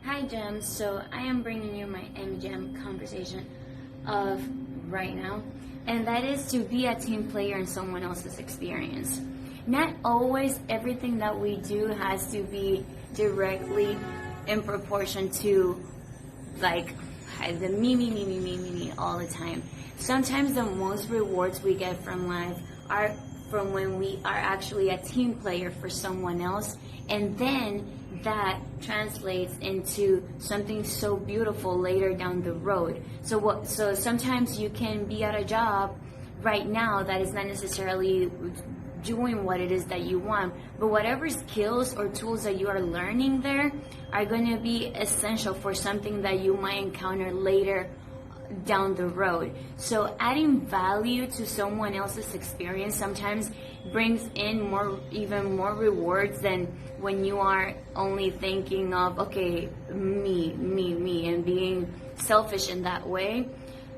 Hi Gems, so I am bringing you my MGem conversation of right now, and that is to be a team player in someone else's experience. Not always everything that we do has to be directly in proportion to like the me all the time. Sometimes the most rewards we get from life are from when we are actually a team player for someone else, and then that translates into something so beautiful later down the road. So sometimes you can be at a job right now that is not necessarily doing what it is that you want, but whatever skills or tools that you are learning there are going to be essential for something that you might encounter later down the road. So adding value to someone else's experience sometimes brings in even more rewards than when you are only thinking of, okay, me, and being selfish in that way.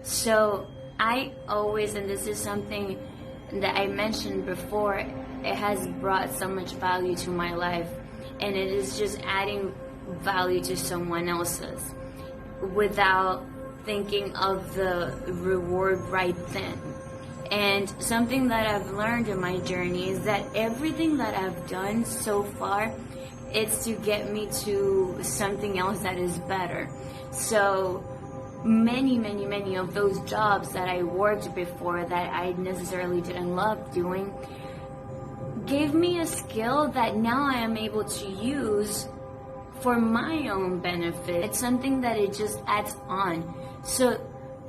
So I always, and this is something that I mentioned before, it has brought so much value to my life, and it is just adding value to someone else's without thinking of the reward right then. And something that I've learned in my journey is that everything that I've done so far, it's to get me to something else that is better. So many of those jobs that I worked before that I necessarily didn't love doing gave me a skill that now I am able to use for my own benefit. It's something that it just adds on. So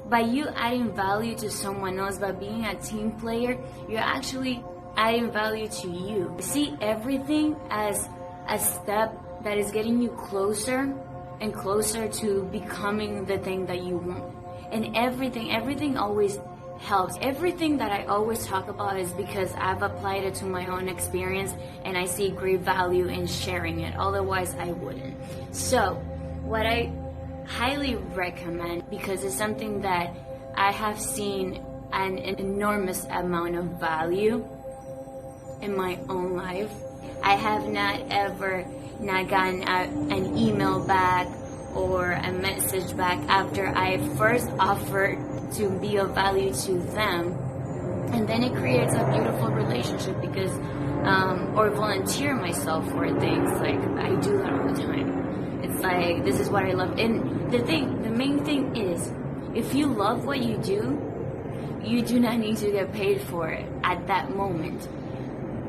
by you adding value to someone else, by being a team player, you're actually adding value to you. See everything as a step that is getting you closer and closer to becoming the thing that you want. And everything always helps. Everything that I always talk about is because I've applied it to my own experience and I see great value in sharing it. Otherwise, I wouldn't. So what I highly recommend, because it's something that I have seen an enormous amount of value in my own life. I have not ever not gotten an email back or a message back after I first offered to be of value to them, and then it creates a beautiful relationship because or volunteer myself for things. Like I do that all the time. It's like, this is what I love. And the main thing is, if you love what you do not need to get paid for it at that moment.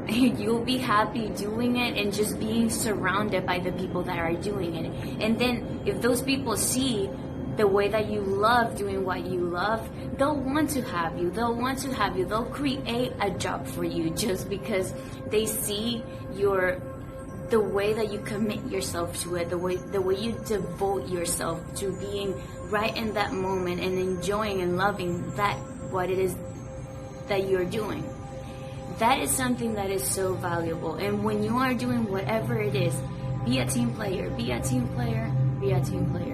You'll be happy doing it and just being surrounded by the people that are doing it. And then if those people see the way that you love doing what you love, they'll want to have you. They'll create a job for you just because they see the way that you commit yourself to it, the way you devote yourself to being right in that moment and enjoying and loving what it is that you're doing. That is something that is so valuable. And when you are doing whatever it is, be a team player, be a team player, be a team player.